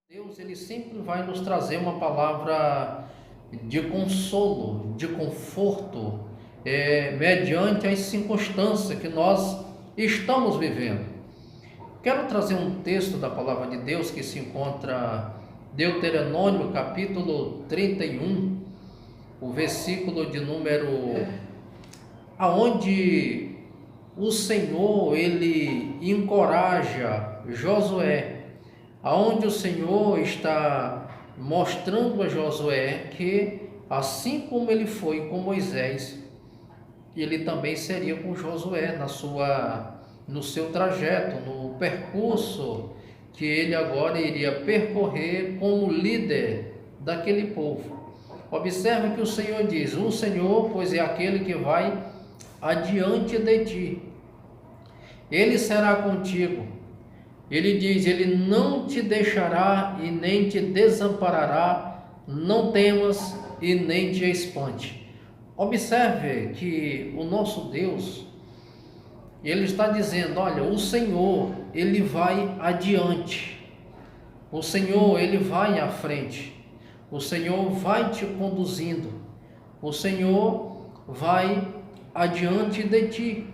Deus, ele sempre vai nos trazer uma palavra de consolo, de conforto, mediante as circunstâncias que nós estamos vivendo. Quero trazer um texto da palavra de Deus que se encontra Deuteronômio capítulo 31, o versículo de número aonde o Senhor ele encoraja Josué, aonde o Senhor está mostrando a Josué que assim como ele foi com Moisés, ele também seria com Josué no seu trajeto, no percurso que ele agora iria percorrer como líder daquele povo. Observe que o Senhor diz: o Senhor, pois é aquele que vai adiante de ti, ele será contigo. Ele diz: ele não te deixará e nem te desamparará, não temas e nem te espante. Observe que o nosso Deus, ele está dizendo: olha, o Senhor, ele vai adiante, o Senhor, ele vai à frente, o Senhor vai te conduzindo, o Senhor vai adiante de ti,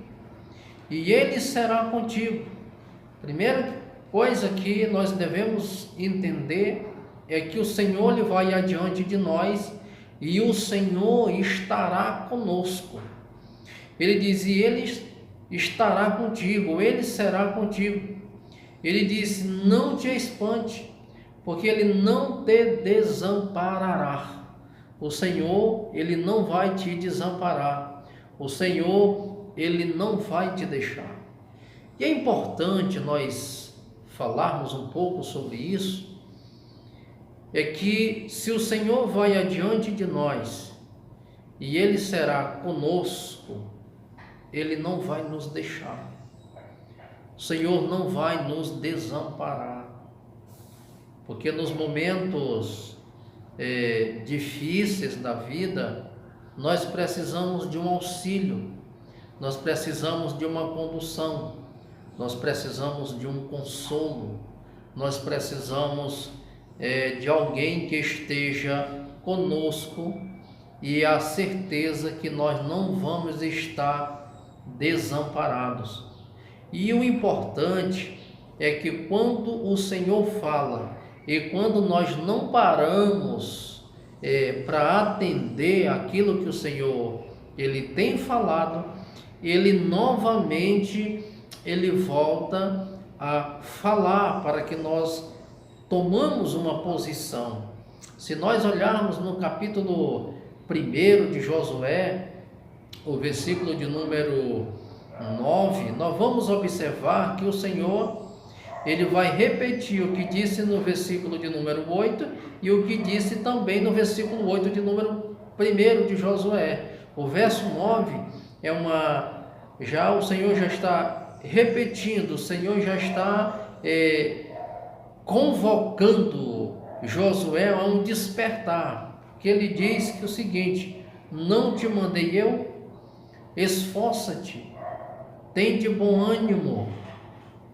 e ele será contigo. Primeira coisa que nós devemos entender é que o Senhor ele vai adiante de nós e o Senhor estará conosco. Ele diz: e ele estará contigo, ele será contigo. Ele diz: não te espante, porque ele não te desamparará. O Senhor, ele não vai te desamparar. O Senhor, ele não vai te deixar. E é importante nós falarmos um pouco sobre isso, é que se o Senhor vai adiante de nós e Ele será conosco, Ele não vai nos deixar. O Senhor não vai nos desamparar, porque nos momentos difíceis da vida, nós precisamos de um auxílio, nós precisamos de uma condução, nós precisamos de um consolo, nós precisamos de alguém que esteja conosco e a certeza que nós não vamos estar desamparados. E o importante é que quando o Senhor fala e quando nós não paramos para atender aquilo que o Senhor ele tem falado, ele novamente ele volta a falar para que nós tomamos uma posição. Se nós olharmos no capítulo 1 de Josué, o versículo de número 9, nós vamos observar que o Senhor ele vai repetir o que disse no versículo de número 8 e o que disse também no versículo 8 de número 1 de Josué. O verso 9 o Senhor já está repetindo, o Senhor já está convocando Josué a um despertar, que ele diz que o seguinte: não te mandei eu? Esforça-te, tem de bom ânimo,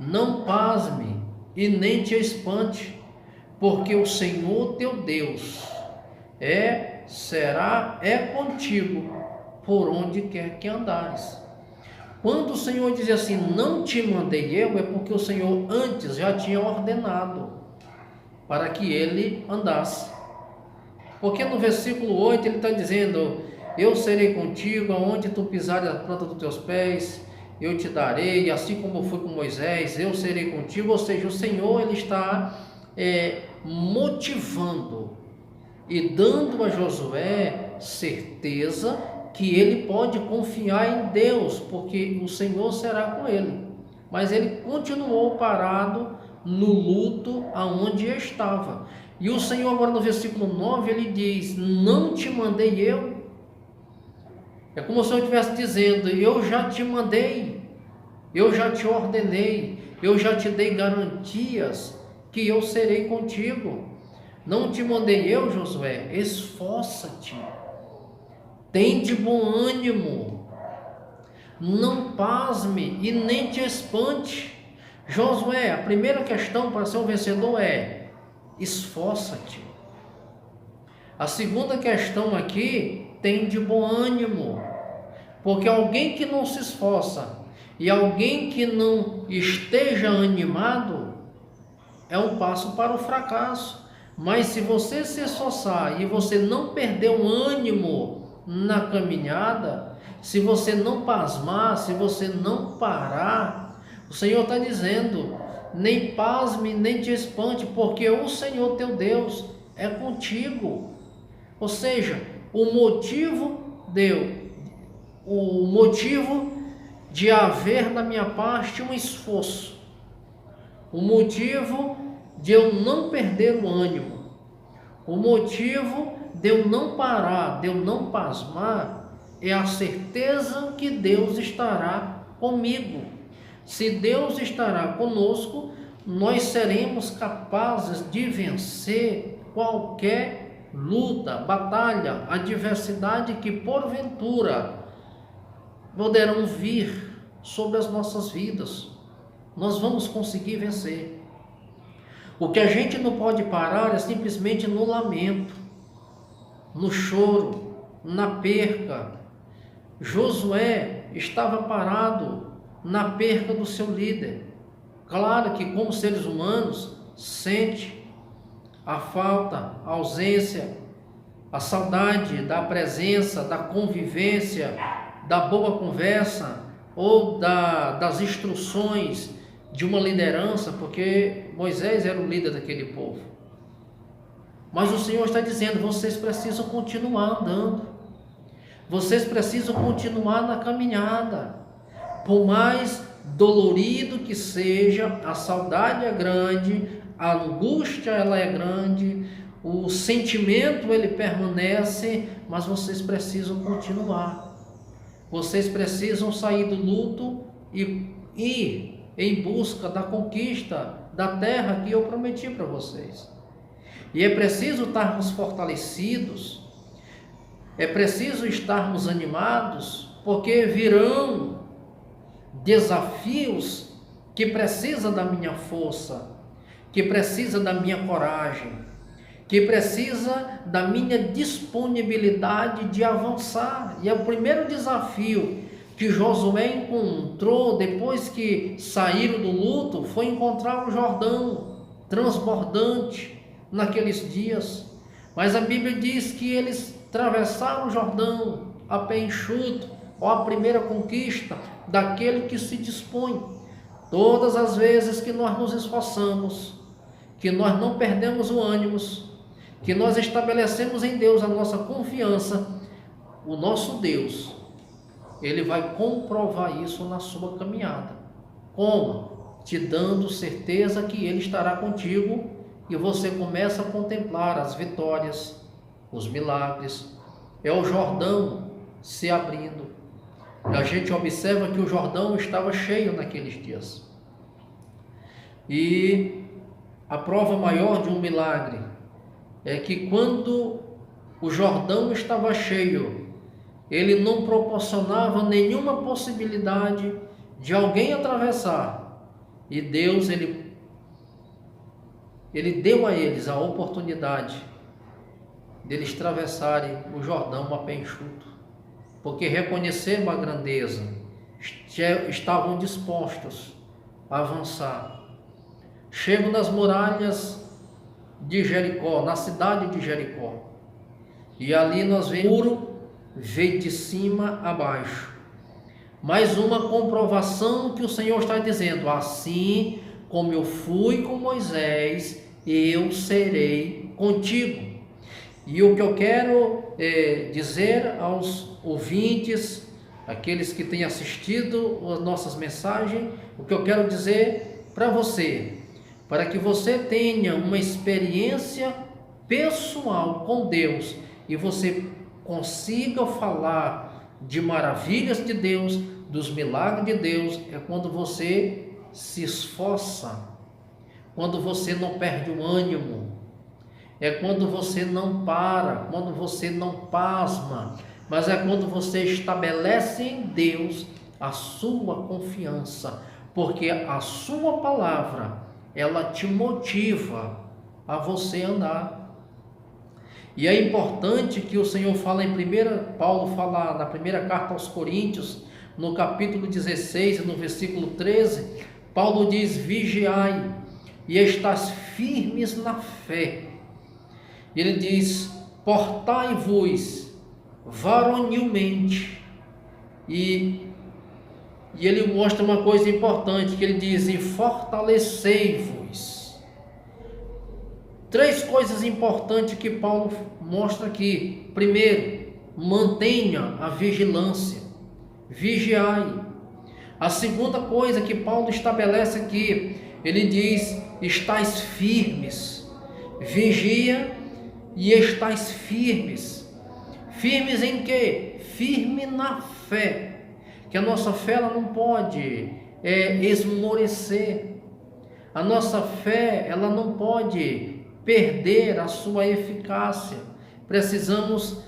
não pasme e nem te espante, porque o Senhor teu Deus é contigo por onde quer que andares. Quando o Senhor diz assim: não te mandei eu, é porque o Senhor antes já tinha ordenado para que ele andasse. Porque no versículo 8 ele está dizendo: eu serei contigo, aonde tu pisares a planta dos teus pés, eu te darei, assim como fui com Moisés, eu serei contigo. Ou seja, o Senhor ele está motivando e dando a Josué certeza que ele pode confiar em Deus, porque o Senhor será com ele. Mas ele continuou parado no luto aonde estava. E o Senhor agora no versículo 9 ele diz: não te mandei eu? É como se eu estivesse dizendo: eu já te mandei, eu já te ordenei, eu já te dei garantias que eu serei contigo. Não te mandei eu, Josué? Esforça-te, tem de bom ânimo, não pasme e nem te espante. Josué, a primeira questão para ser um vencedor é: esforça-te. A segunda questão aqui tem de bom ânimo, porque alguém que não se esforça e alguém que não esteja animado é um passo para o fracasso. Mas se você se esforçar e você não perder o ânimo na caminhada, se você não pasmar, se você não parar, o Senhor está dizendo: nem pasme, nem te espante, porque o Senhor teu Deus é contigo. Ou seja, o motivo de haver da minha parte um esforço, o motivo de eu não perder o ânimo, o motivo de eu não parar, de eu não pasmar, é a certeza que Deus estará comigo. Se Deus estará conosco, nós seremos capazes de vencer qualquer luta, batalha, adversidade que porventura poderão vir sobre as nossas vidas. Nós vamos conseguir vencer. O que a gente não pode parar é simplesmente no lamento, no choro, na perca. Josué estava parado na perca do seu líder. Claro que, como seres humanos, sente a falta, a ausência, a saudade da presença, da convivência, da boa conversa ou das instruções de uma liderança, porque Moisés era o líder daquele povo. Mas o Senhor está dizendo: vocês precisam continuar andando, vocês precisam continuar na caminhada. Por mais dolorido que seja, a saudade é grande, a angústia ela é grande, o sentimento ele permanece, mas vocês precisam continuar. Vocês precisam sair do luto e ir em busca da conquista da terra que eu prometi para vocês. E é preciso estarmos fortalecidos, é preciso estarmos animados, porque virão desafios que precisam da minha força, que precisa da minha coragem, que precisa da minha disponibilidade de avançar. E é o primeiro desafio que Josué encontrou depois que saíram do luto, foi encontrar o Jordão transbordante naqueles dias. Mas a Bíblia diz que eles atravessaram o Jordão a pé enxuto, ó, a primeira conquista daquele que se dispõe. Todas as vezes que nós nos esforçamos, que nós não perdemos o ânimo, que nós estabelecemos em Deus a nossa confiança, o nosso Deus, Ele vai comprovar isso na sua caminhada. Como? Te dando certeza que Ele estará contigo, e você começa a contemplar as vitórias, os milagres. É o Jordão se abrindo. A gente observa que o Jordão estava cheio naqueles dias. E a prova maior de um milagre é que quando o Jordão estava cheio, ele não proporcionava nenhuma possibilidade de alguém atravessar. E Deus, ele deu a eles a oportunidade deles atravessarem o Jordão a pé enxuto, porque reconheceram a grandeza, estavam dispostos a avançar. Chegam nas muralhas de Jericó, na cidade de Jericó, e ali nós vemos o muro veio de cima a baixo. Mais uma comprovação que o Senhor está dizendo: assim como eu fui com Moisés, eu serei contigo. E o que eu quero dizer aos ouvintes, aqueles que têm assistido as nossas mensagens, o que eu quero dizer para você, para que você tenha uma experiência pessoal com Deus e você consiga falar de maravilhas de Deus, dos milagres de Deus, é quando você se esforça, quando você não perde o ânimo, é quando você não para, quando você não pasma, mas é quando você estabelece em Deus a sua confiança, porque a sua palavra, ela te motiva a você andar. E é importante que o Senhor fala Paulo fala na primeira carta aos Coríntios, no capítulo 16, no versículo 13, Paulo diz: vigiai e estáis firmes na fé. Ele diz: portai-vos varonilmente. E ele mostra uma coisa importante, que ele diz: e fortalecei-vos. 3 coisas importantes que Paulo mostra aqui. Primeiro, mantenha a vigilância, vigiai. A segunda coisa que Paulo estabelece aqui, ele diz: estais firmes, vigia e estais firmes. Firmes em quê? Firme na fé, que a nossa fé ela não pode esmorecer, a nossa fé ela não pode perder a sua eficácia. Precisamos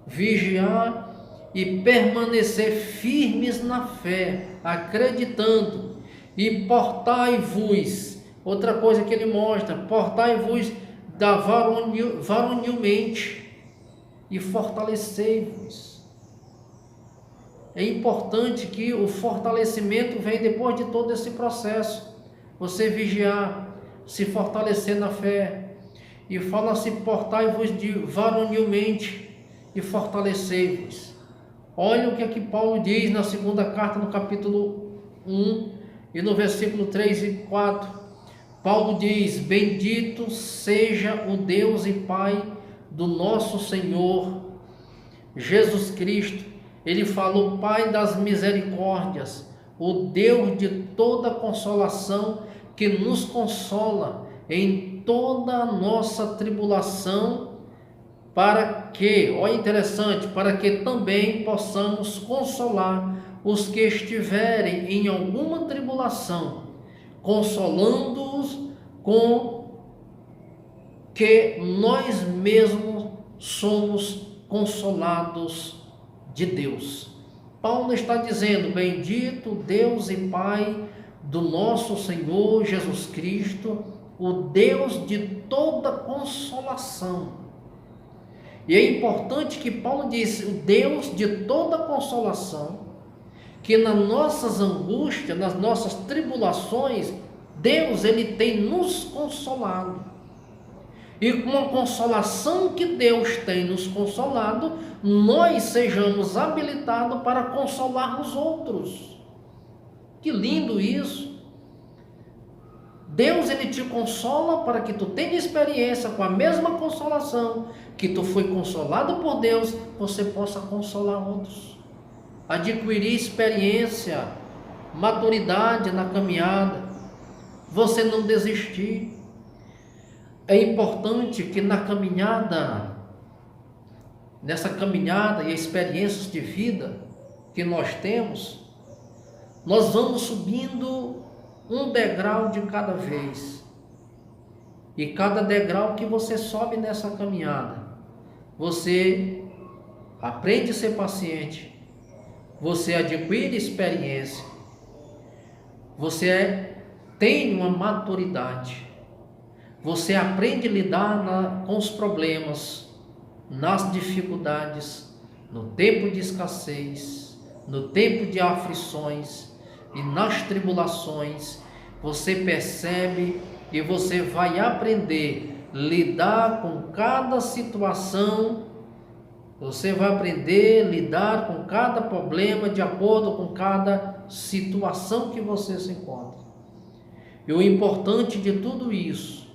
vigiar e permanecer firmes na fé, acreditando. E portai-vos, outra coisa que ele mostra, portai-vos varonilmente e fortalecei-vos. É importante que o fortalecimento venha depois de todo esse processo. Você vigiar, se fortalecer na fé. E fala assim: portai-vos varonilmente e fortalecei-vos. Olha o que aqui Paulo diz na segunda carta, no capítulo 1 e no versículo 3 e 4. Paulo diz: bendito seja o Deus e Pai do nosso Senhor Jesus Cristo. Ele fala: o Pai das misericórdias, o Deus de toda consolação, que nos consola em toda a nossa tribulação, para que, olha interessante, para que também possamos consolar os que estiverem em alguma tribulação, consolando-os com que nós mesmos somos consolados de Deus. Paulo está dizendo: bendito Deus e Pai do nosso Senhor Jesus Cristo, o Deus de toda consolação. E é importante que Paulo disse: o Deus de toda consolação, que nas nossas angústias, nas nossas tribulações, Deus ele tem nos consolado. E com a consolação que Deus tem nos consolado, nós sejamos habilitados para consolar os outros. Que lindo isso! Deus ele te consola para que tu tenha experiência com a mesma consolação que tu foi consolado por Deus, você possa consolar outros. Adquirir experiência, maturidade na caminhada, você não desistir. É importante que nessa caminhada e experiências de vida que nós temos, nós vamos subindo um degrau de cada vez. E cada degrau que você sobe nessa caminhada, você aprende a ser paciente, você adquire experiência, você tem uma maturidade, você aprende a lidar com os problemas, nas dificuldades, no tempo de escassez, no tempo de aflições e nas tribulações. Você percebe e você vai aprender a lidar com cada situação, você vai aprender a lidar com cada problema de acordo com cada situação que você se encontra. E o importante de tudo isso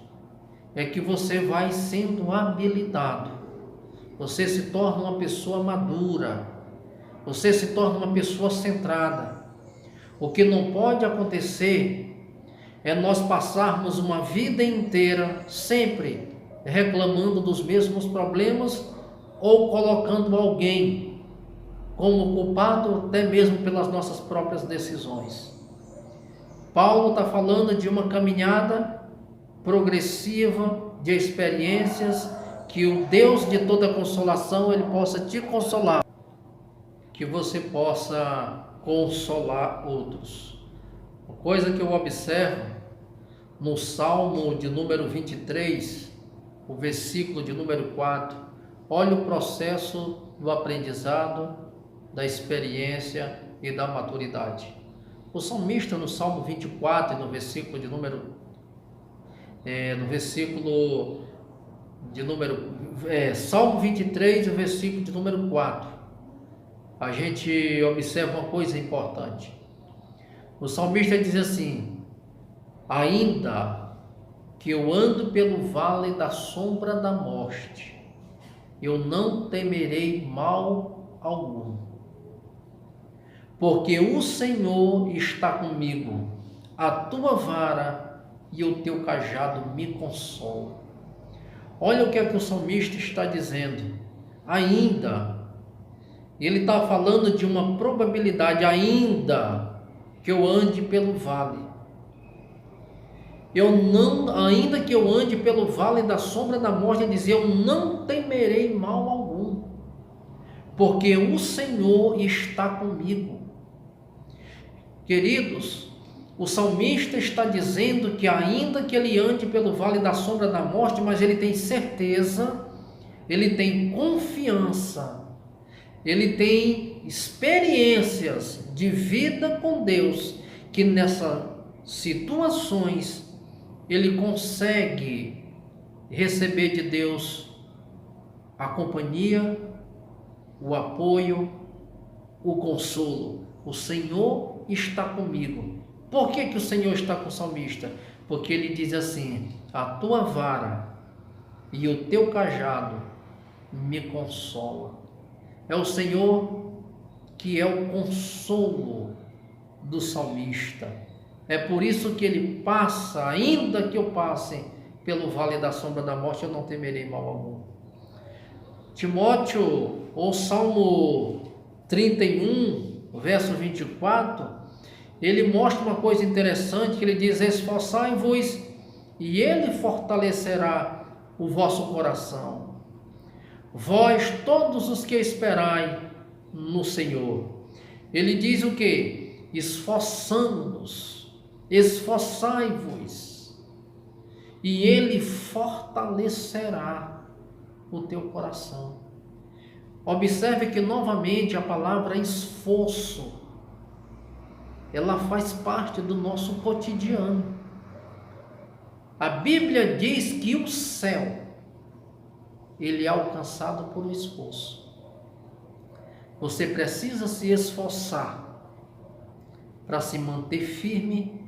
é que você vai sendo habilitado, você se torna uma pessoa madura, você se torna uma pessoa centrada. O que não pode acontecer é nós passarmos uma vida inteira sempre reclamando dos mesmos problemas ou colocando alguém como culpado até mesmo pelas nossas próprias decisões. Paulo está falando de uma caminhada progressiva de experiências, que o Deus de toda consolação ele possa te consolar, que você possa consolar outros. Uma coisa que eu observo no Salmo de número 23, o versículo de número 4, olha o processo do aprendizado, da experiência e da maturidade. O salmista no Salmo 24, no versículo de número Salmo 23, o versículo de número 4, a gente observa uma coisa importante. O salmista diz assim: ainda que eu ando pelo vale da sombra da morte, eu não temerei mal algum, porque o Senhor está comigo, a tua vara e o teu cajado me consolam. Olha o que é que o salmista está dizendo. Ainda, ele está falando de uma probabilidade, ainda que eu ande pelo vale. Ainda que eu ande pelo vale da sombra da morte, ele diz, eu não temerei mal algum, porque o Senhor está comigo. Queridos, o salmista está dizendo que ainda que ele ande pelo vale da sombra da morte, mas ele tem certeza, ele tem confiança, ele tem experiências de vida com Deus, que nessas situações ele consegue receber de Deus a companhia, o apoio, o consolo. O Senhor está comigo. Por que o Senhor está com o salmista? Porque ele diz assim: a tua vara e o teu cajado me consolam. É o Senhor que é o consolo do salmista. É por isso que ele passa, ainda que eu passe pelo vale da sombra da morte, eu não temerei mal algum. Timóteo, ou Salmo 31, verso 24, ele mostra uma coisa interessante, que ele diz: esforçai-vos e ele fortalecerá o vosso coração. Vós todos os que esperai no Senhor. Ele diz o quê? Esforçando-nos, esforçai-vos e ele fortalecerá o teu coração. Observe que novamente a palavra esforço, ela faz parte do nosso cotidiano. A Bíblia diz que o céu, ele é alcançado por um esforço. Você precisa se esforçar para se manter firme,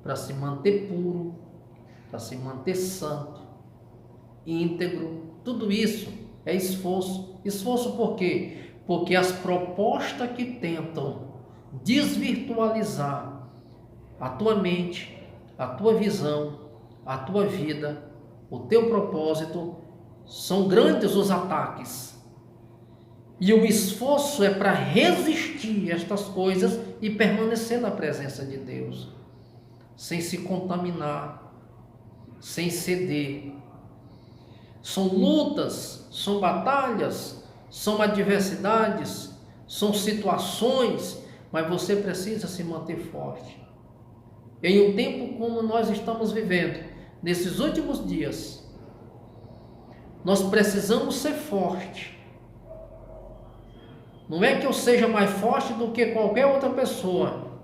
para se manter puro, para se manter santo, íntegro. Tudo isso é esforço. Esforço por quê? Porque as propostas que tentam desvirtualizar a tua mente, a tua visão, a tua vida, o teu propósito, são grandes os ataques. E o esforço é para resistir a estas coisas e permanecer na presença de Deus, sem se contaminar, sem ceder. São lutas, são batalhas, são adversidades, são situações, mas você precisa se manter forte. Em um tempo como nós estamos vivendo, nesses últimos dias, nós precisamos ser fortes. Não é que eu seja mais forte do que qualquer outra pessoa,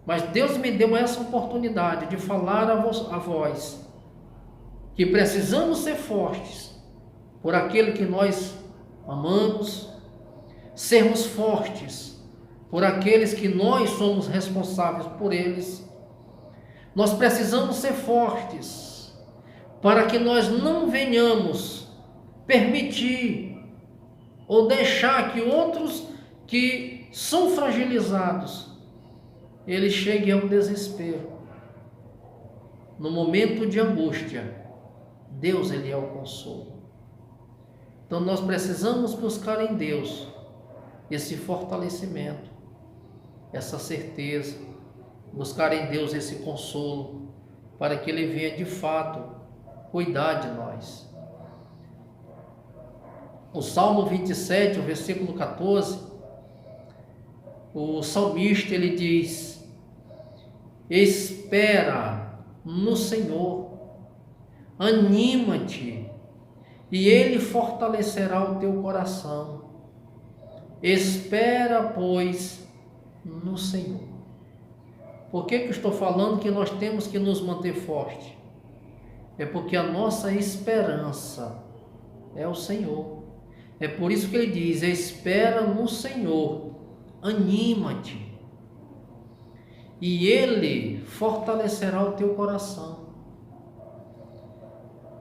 mas Deus me deu essa oportunidade de falar a vós que precisamos ser fortes por aquele que nós amamos, sermos fortes por aqueles que nós somos responsáveis por eles. Nós precisamos ser fortes para que nós não venhamos permitir ou deixar que outros que são fragilizados, eles cheguem ao desespero. No momento de angústia, Deus, ele é o consolo. Então nós precisamos buscar em Deus esse fortalecimento, essa certeza, buscar em Deus esse consolo, para que ele venha de fato cuidar de nós. O Salmo 27, o versículo 14, o salmista ele diz: espera no Senhor. Anima-te, e Ele fortalecerá o teu coração. Espera, pois, no Senhor. Por que eu estou falando que nós temos que nos manter fortes? É porque a nossa esperança é o Senhor. É por isso que ele diz: espera no Senhor, anima-te, e Ele fortalecerá o teu coração.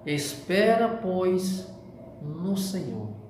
Espera, pois, no Senhor.